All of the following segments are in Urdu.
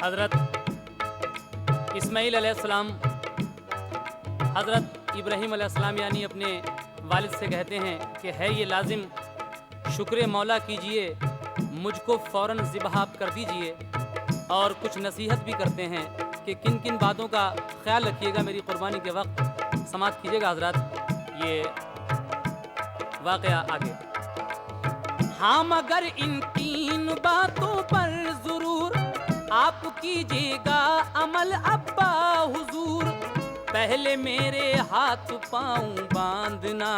حضرت اسماعیل علیہ السلام حضرت ابراہیم علیہ السلام یعنی اپنے والد سے کہتے ہیں کہ ہے یہ لازم شکر مولا کیجئے، مجھ کو فوراً ذبح آپ کر دیجئے، اور کچھ نصیحت بھی کرتے ہیں کہ کن کن باتوں کا خیال رکھیے گا میری قربانی کے وقت، سماعت کیجئے گا حضرات یہ واقعہ آگے۔ ہاں مگر ان تین باتوں پر ضرور آپ کیجئے گا عمل ابا حضور، پہلے میرے ہاتھ پاؤں باندھنا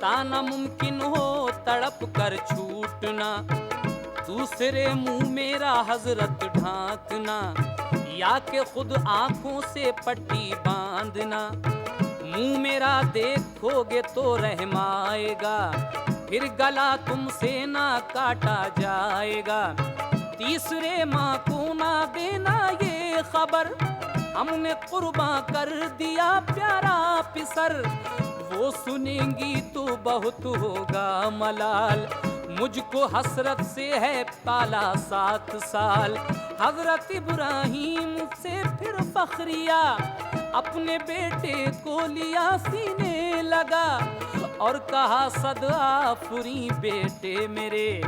تانا ممکن ہو تڑپ کر چھوٹنا، دوسرے منہ میرا حضرت ڈھانکنا یا کہ خود آنکھوں سے پٹی باندھنا، منہ میرا دیکھو گے تو رحم آئے گا، پھر گلا تم سے نہ کاٹا جائے گا، تیسرے ماں کو نہ دینا یہ خبر ہم نے قرباں کر دیا پیارا پسر، وہ سنیں گی تو بہت ہوگا ملال، مجھ کو حسرت سے ہے پالا 7 سال، حضرت ابراہیم سے پھر فخریہ اپنے بیٹے کو لیا سینے لگا اور کہا صد آفریں بیٹے میرے،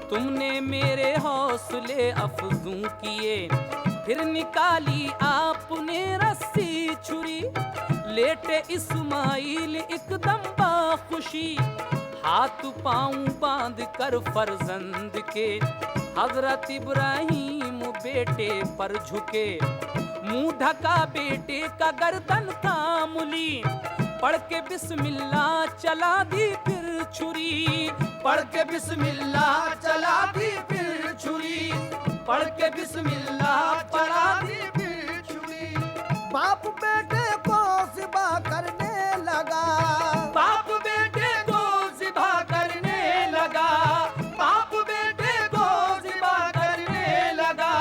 تم نے میرے حوصلے افزوں کیے، پھر نکالی آپ نے رسی چھری، لیٹے اسماعیل ایک دم باخوشی، ہاتھ پاؤں باندھ کر فرزند کے حضرت ابراہیم بیٹے پر جھکے، منہ ڈھکا بیٹے کا گردن تھام لی، پڑھ کے بسم اللہ چلا دی پھر چھری، پڑھ کے بسم اللہ چلا دی پھر چھری، پڑھ کے بسم اللہ چلا دی پھر چھری، باپ بیٹے کو ذبح کرنے لگا، باپ بیٹے کو ذبح کرنے لگا، باپ بیٹے کو ذبح کرنے لگا،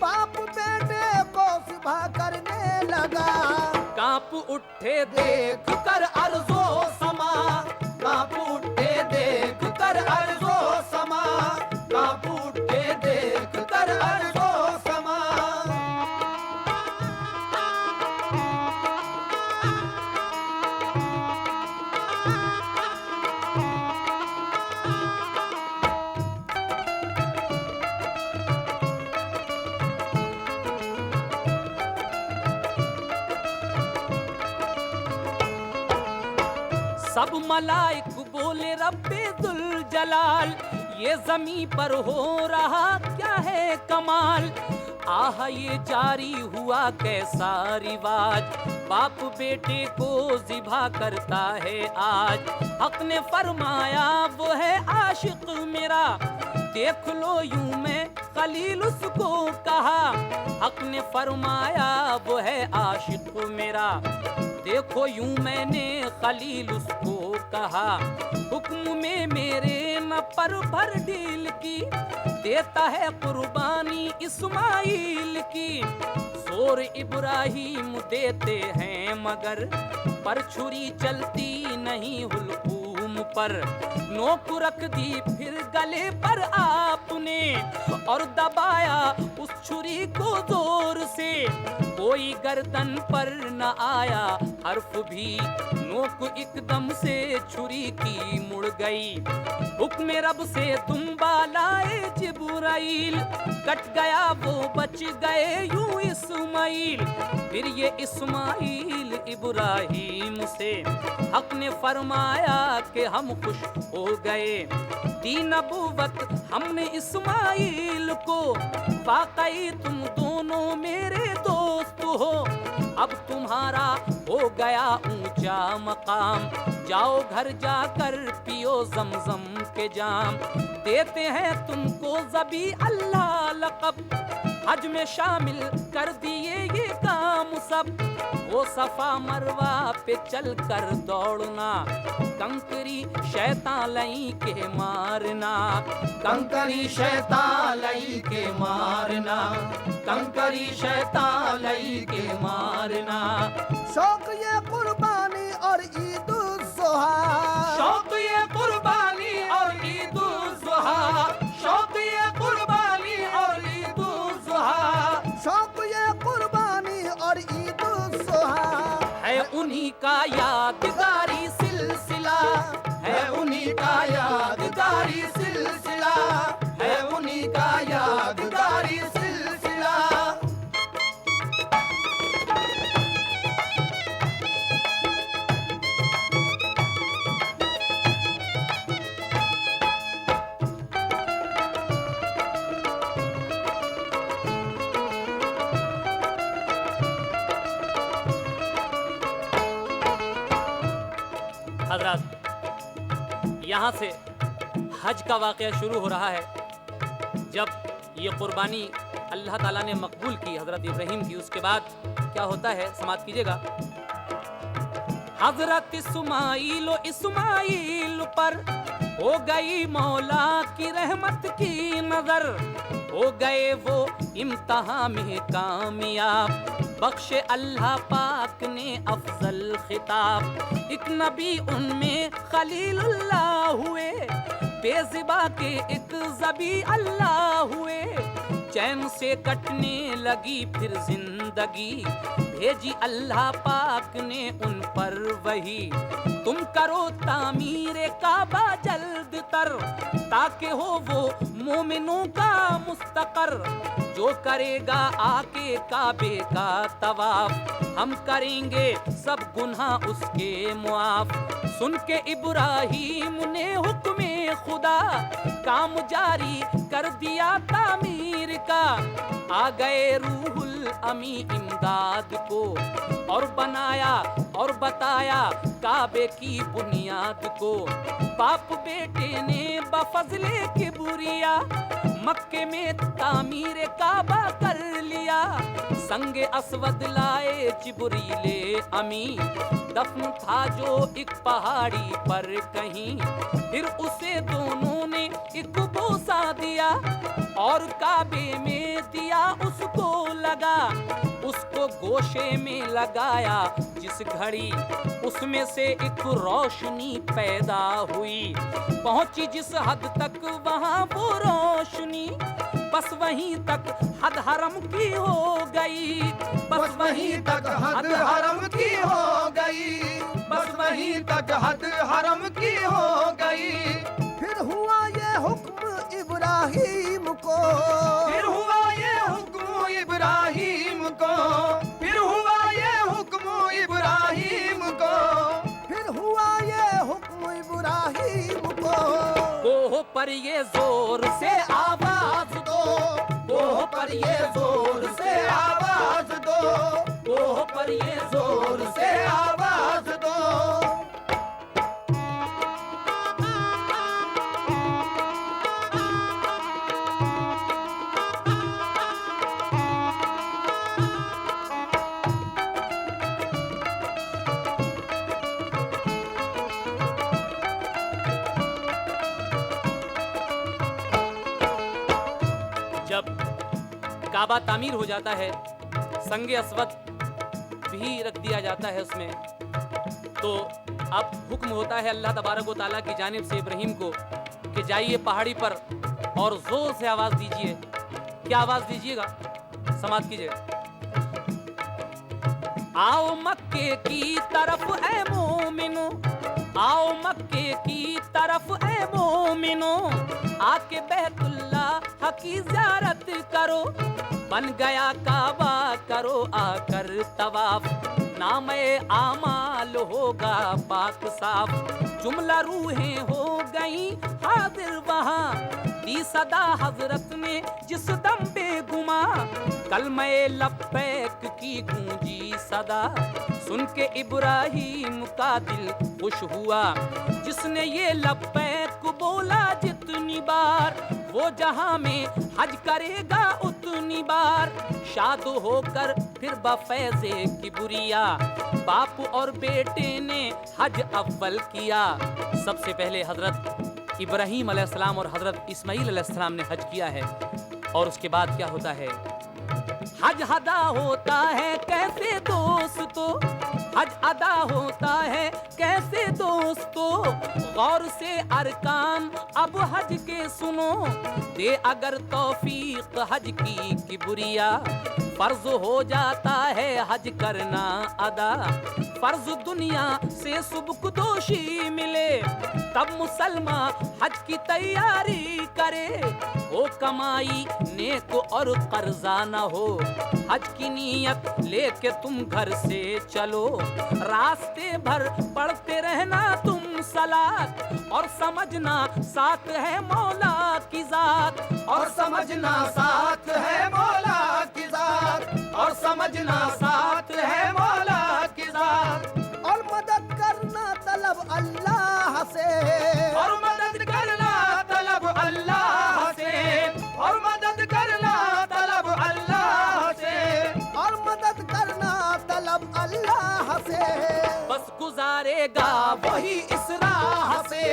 باپ بیٹے کو ذبح کرنے لگا، کانپ اٹھے دیکھ کر ارض و سما، کانپ اٹھے دیکھ کر ارض و سما، کانپ اٹھے دیکھ کر ارض و سما، سب ملائک بولے رب ذوالجلال، یہ زمین پر ہو رہا کیا ہے کمال، آہ یہ جاری ہوا کیسا رواج، باپ بیٹے کو ذبح کرتا ہے آج، حق نے فرمایا وہ ہے عاشق میرا، دیکھ لو یوں میں خلیل اس کو کہا، حق نے فرمایا وہ ہے عاشق میرا، دیکھو یوں میں نے خلیل اس کو کہا، حکم میں میرے نہ پر بھر ڈھیل کی، دیتا ہے قربانی اسماعیل کی، زور ابراہیم دیتے ہیں مگر پر چھری چلتی نہیں حلقوم پر، نوک رکھ دی پھر گلے پر آپ نے اور دبایا اس چھری کو زور سے، کوئی گردن پر نہ آیا حرف بھی، نوک ایک دم سے چھری کی مڑ گئی، حکم رب سے تم بالائے جبرائیل، کٹ گیا وہ بچ گئے یوں اسماعیل، پھر یہ اسماعیل ابراہیم سے حق نے فرمایا کہ ہم خوش ہو گئے، دی نبوت ہم نے اسماعیل کو، واقعی تم دونوں میرے دوست ہو، اب تمہارا ہو گیا اونچا مقام، جاؤ گھر جا کر پیو زمزم کے جام، دیتے ہیں تم کو ذبیح اللہ لقب، حج میں شامل کر دیے یہ کام سب، وہ صفا مروہ پہ چل کر دوڑنا، کنکری شیطان لئی کے مارنا، کنکری شیطان لئی کے مارنا، کنکری شیطان لئی کے مارنا، شوق یہ قربانی اور عید الضحیٰ، شوق یہ قربانی اور عید الضحیٰ، شوق یہ قربانی اور عید الضحیٰ، یادگاری سلسلہ ہے انہی کا یادگاری سلسلہ، ہے انہی کا یادگاری سلسلہ۔ حضرات، یہاں سے حج کا واقعہ شروع ہو رہا ہے۔ جب یہ قربانی اللہ تعالیٰ نے مقبول کی حضرت ابراہیم کی، اس کے بعد کیا ہوتا ہے سماعت کیجیے گا۔ حضرت اسماعیل پر ہو گئی مولا کی رحمت کی نظر، ہو گئے وہ امتحان میں کامیاب، بخشے اللہ پاک نے افضل خطاب۔ ایک نبی ان میں خلیل اللہ ہوئے، بے زبا کے ایک ذبی اللہ ہوئے، چین سے کٹنے لگی پھر زندگی، بھیجی اللہ پاک نے ان پر وہی۔ تم کرو تعمیر کعبہ جلد تر، تاکہ ہو وہ مومنوں کا مستقر، جو کرے گا آ کے کعبے کا طواف، ہم کریں گے سب گناہ اس کے معاف۔ سن کے ابراہیم نے حکم خدا، کام جاری کر دیا تعمیر کا، آ گئے روح الامی امداد کو، اور بنایا اور بتایا کعبے کی بنیاد کو۔ باپ بیٹے نے بفضل کبریا مکے میں تعمیر کعبہ کر لیا، سنگ اسود لائے جبریل امی، دفن تھا جو ایک پہاڑی پر کہیں، پھر اسے دونوں نے ایک بوسہ دیا، اور کعبے میں دیا اس کو لگا، اس کو گوشے میں لگایا جس گھڑی، اس میں سے ایک روشنی پیدا ہوئی، پہنچی جس حد تک وہاں وہ روشنی، بس وہیں تک حد حرم کی ہو گئی، بس وہیں تک حد حرم کی ہو گئی، بس وہیں تک حد حرم کی ہو گئی۔ پھر ہوا یہ حکم ابراہیم کو، پھر ہوا یہ حکم ابراہیم کو، پھر ہوا یہ حکم ابراہیم کو، پھر ہوا یہ حکم ابراہیم کو۔ کوہ پر یہ زور سے آواز دو، کوہ پر یہ زور سے آواز دو، کوہ پر یہ زور سے آواز دو۔ جب کعبہ تعمیر ہو جاتا ہے، سنگ اسود بھی رکھ دیا جاتا ہے اس میں، تو اب حکم ہوتا ہے اللہ تبارک و تعالیٰ کی جانب سے ابراہیم کو کہ جائیے پہاڑی پر اور زور سے آواز دیجئے۔ کیا آواز دیجئے گا سماعت کیجئے۔ آؤ مکے کی طرف اے مومنو، آؤ مکے کی طرف اے مومنو، آ کے بیت اللہ کی زیارت کرو، بن گیا کعبہ کرو آ کر طواف، نام اعمال ہوگا پاک صاف، جملہ روحیں ہو گئیں حاضر وہاں، دی صدا حضرت نے جس دم بے گما، کلمہ لبیک کی گونجی صدا، سن کے ابراہیم کا دل خوش ہوا، جس نے یہ لبیک بولا جتنی بار، وہ جہاں میں حج کرے گا اتنی بار، شاد ہو کر پھر بفیض کبریا، باپ اور بیٹے نے حج اول کیا۔ سب سے پہلے حضرت ابراہیم علیہ السلام اور حضرت اسماعیل علیہ السلام نے حج کیا ہے، اور اس کے بعد کیا ہوتا ہے؟ حج ادا ہوتا ہے کیسے دوستو، حج ادا ہوتا ہے کیسے دوستو، غور سے ارکان اب حج کے سنو، دے اگر توفیق حج کی کبریا، فرض ہو جاتا ہے حج کرنا ادا، فرض دنیا سے سبکدوشی ملے تب مسلمان حج کی تیاری کرے، ہو کمائی نیک اور قرضہ نہ ہو، حج کی نیت لے کے تم گھر سے چلو، راستے بھر پڑھتے رہنا تم صلاۃ، اور سمجھنا ساتھ ہے مولا کی ذات، اور سمجھنا ساتھ ہے مولا کی ذات، اور سمجھنا ساتھ ہے مولا کی ذات، اور مدد کرنا طلب اللہ سے، اور مدد کرنا طلب اللہ سے، اور مدد کرنا طلب اللہ سے، اور مدد کرنا طلب اللہ سے، بس گزارے گا وہی اس راہ سے،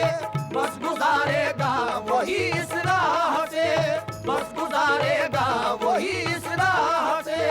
بس گزارے گا وہی اس راہ سے، بس گزارے گا وہی اس راہ سے۔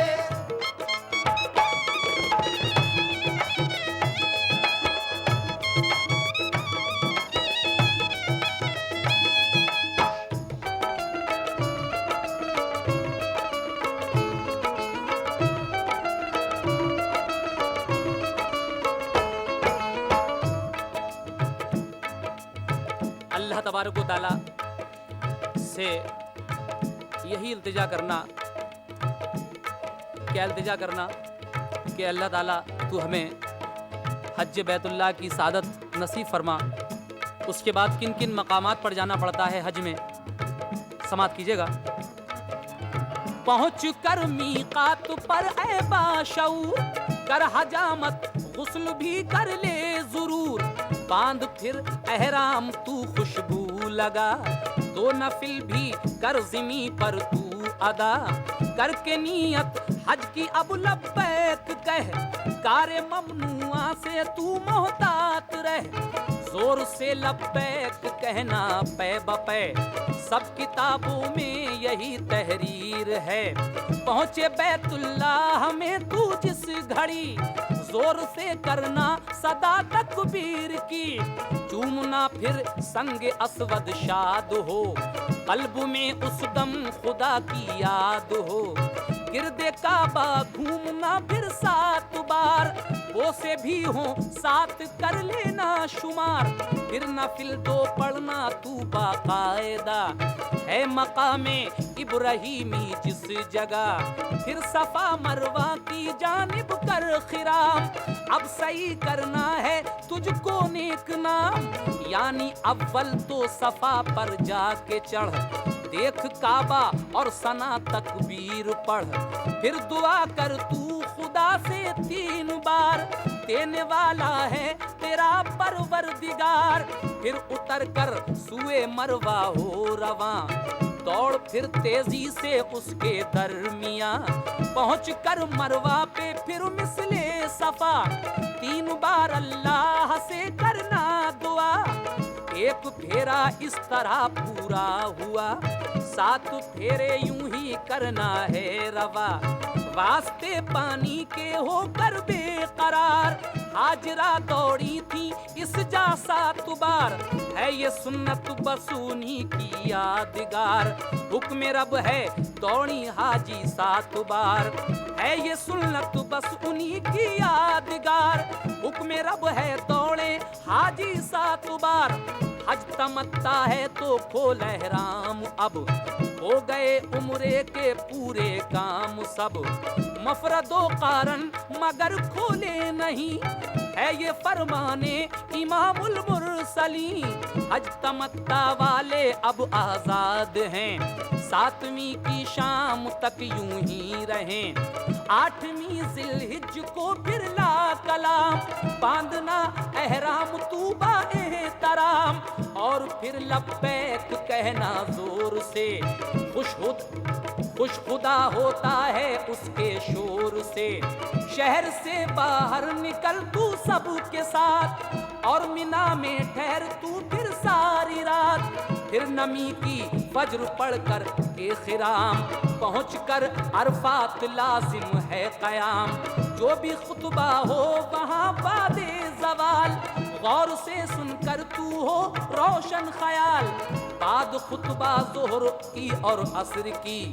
اللہ تبارک و تعالیٰ سے یہی التجا کرنا، کیا التجا کرنا کہ اللہ تعالیٰ تو ہمیں حج بیت اللہ کی سعادت نصیب فرما۔ اس کے بعد کن کن مقامات پر جانا پڑتا ہے حج میں، سماعت کیجیے گا۔ پہنچ کر میقات پر اے باشعور، کر حجامت غسل بھی کر لے ضرور، باندھ پھر احرام تو خوشبو لگا، دو نفل بھی کر زمیں پر تو ادا، کر کے نیت حج کی اب لبیک کہہ، کار ممنوعہ سے تو محتاط رہ، زور سے لبیک کہنا پے بپے، سب کتابوں میں یہی تحریر ہے، پہنچے بیت اللہ میں تو جس گھڑی، زور سے کرنا صدا تکبیر کی، چومنا پھر سنگ اسود شاد ہو، قلب میں اس دم خدا کی یاد ہو، گرد کعبہ گھومنا پھر 7 بار، وہ سے بھی ہوں 7 کر لینا شمار، پھر نفل 2 پڑھنا تو باقاعدہ، ہے مقام ابراہیمی جس جگہ، پھر صفا مروہ کی جانب کر خرام، اب صحیح کرنا ہے تجھ کو نیک نام، یعنی اول تو صفا پر جا کے چڑھ، دیکھ کعبہ اور ثنا تکبیر پڑھ، پھر دعا کر تو خدا سے 3 بار، دینے والا ہے تیرا پروردگار، پھر اتر کر سوئے مروہ ہو رواں، دوڑ پھر تیزی سے اس کے درمیان، پہنچ کر مروہ پہ پھر مثل صفا، 3 بار اللہ سے کرنا دعا، ایک پھیرا اس طرح پورا ہوا، 7 پھیرے یوں ہی کرنا ہے روا، واسطے پانی کے ہو کر بے قرار، ہاجرہ دوڑی تھی اس جا 7 بار، ہے یہ سنت بس انہی کی یادگار، حکم رب ہے دوڑی حاجی 7 بار، ہے یہ سنت بس انہی کی یادگار، حکم رب ہے دوڑے حاجی 7 بار، حج تمتع ہے تو کھول احرام، اب ہو گئے عمرے کے پورے کام سب، مفرد و قارن مگر کھولے نہیں، ہے یہ فرمانے امام المرسلین، حج تمتع والے اب آزاد ہیں، 7ویں کی شام تک یوں ہی رہیں، 8ویں ذی الحج کو پھر لا کلام، باندھنا احرام تو با احترام، اور پھر لبیک کہنا زور سے، خوش خدا ہوتا ہے اس کے شور سے، شہر سے باہر نکل تو سب کے ساتھ، اور مینا میں ٹھہر تو پھر ساری رات، پھر نمی کی فجر پڑھ کر خرام، پہنچ کر عرفات لازم ہے قیام، جو بھی خطبہ ہو وہاں بعد زوال، غور سے سن کر تو ہو روشن خیال، بعد خطبہ ظہر کی اور عصر کی،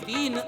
3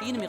3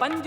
5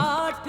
8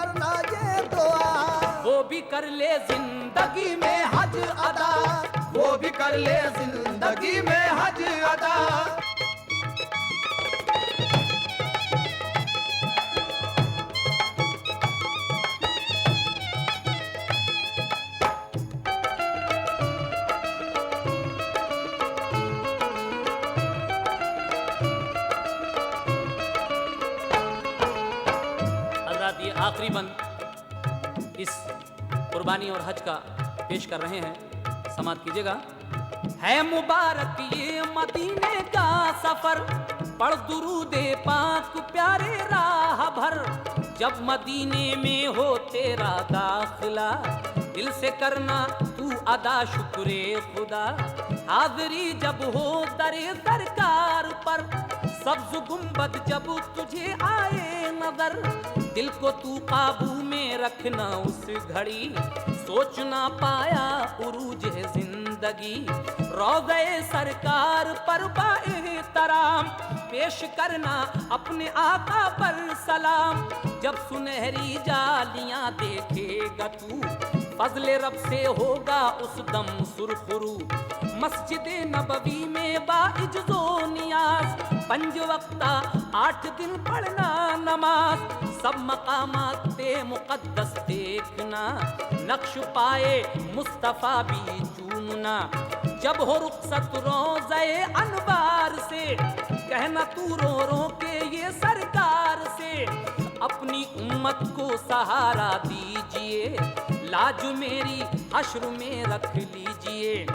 کرنا یہ دعا، وہ بھی کر لے زندگی میں حج ادا، وہ بھی کر لے زندگی میں حج ادا۔ حضرات یہ آخری بند اس قربانی اور حج کا پیش کر رہے ہیں، سماعت کیجیے گا۔ ہے مبارک یہ مدینے کا سفر، پڑھ درود پاک پیارے راہ بھر، جب مدینے میں ہو تیرا داخلہ، دل سے کرنا تو ادا شکر خدا، حاضری جب ہو در سرکار پر، سبز گنبد جب تجھے آئے نظر، دل کو تو قابو میں رکھنا اس گھڑی، سوچ نہ پایا عروج ہے زندگی، روضہ سرکار پر با احترام، پیش کرنا اپنے آقا پر سلام، جب سنہری جالیاں دیکھے گا تو، فضل رب سے ہوگا اس دم سرخرو، مسجد نبوی میں با عجز و نیاز، 5 وقتہ 8 دن پڑھنا نماز، سب مقامات مقدس دیکھنا، نقش پائے مصطفیٰ بھی چومنا، جب ہو رخصت روضہ انوار سے، کہنا تو رو رو کے یہ سرکار سے، اپنی امت کو سہارا دیجئے، لاج میری حشر میں رکھ لیجئے،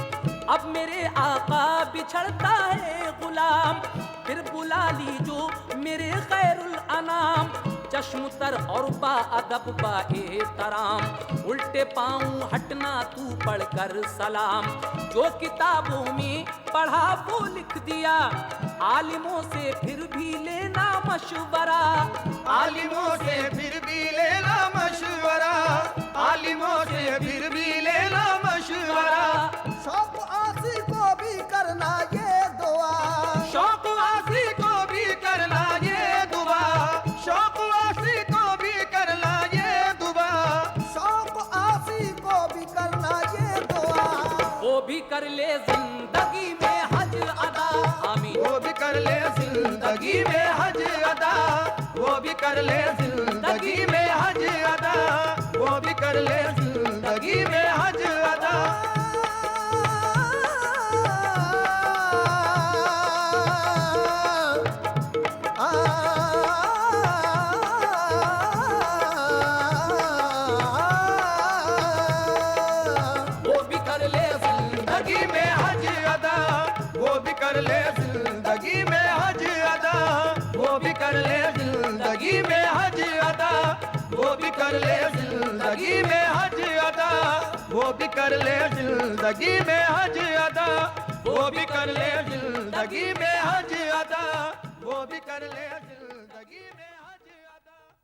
اب میرے آقا بچھڑتا ہے غلام، پھر بلا لیجو میرے خیر الانام، چشم تر اور با ادب با احترام، الٹے پاؤں ہٹنا تو پڑھ کر سلام، جو کتابوں میں پڑھا وہ لکھ دیا، عالموں سے پھر بھی لینا مشورہ، عالموں سے پھر بھی لینا مشورہ، عالموں سے پھر بھی لینا مشورہ، شوق آسی کو بھی کرنا یہ دعا، شوق آسی کو بھی کرنا یہ دعا، شوق آسی کو بھی کرنا یہ دعا، شوق آسی کو بھی کرنا یہ دعا، وہ بھی کر لے زندگی میں حج ادا، آمین، وہ بھی کر لے زندگی میں حج ادا، وہ بھی کر لے زندگی میں حج ادا، وہ بھی کر لے زندگی میں حج ادا۔ وہ بھی کر لے زندگی میں حج ادا، وہ بھی کر لے زندگی میں حج ادا، وہ بھی کر لے زندگی میں حج ادا، وہ بھی کر لے زندگی میں حج ادا، وہ بھی کر لے زندگی میں حج ادا، وہ بھی کر لے زندگی میں حج ادا، وہ بھی کر لے زندگی میں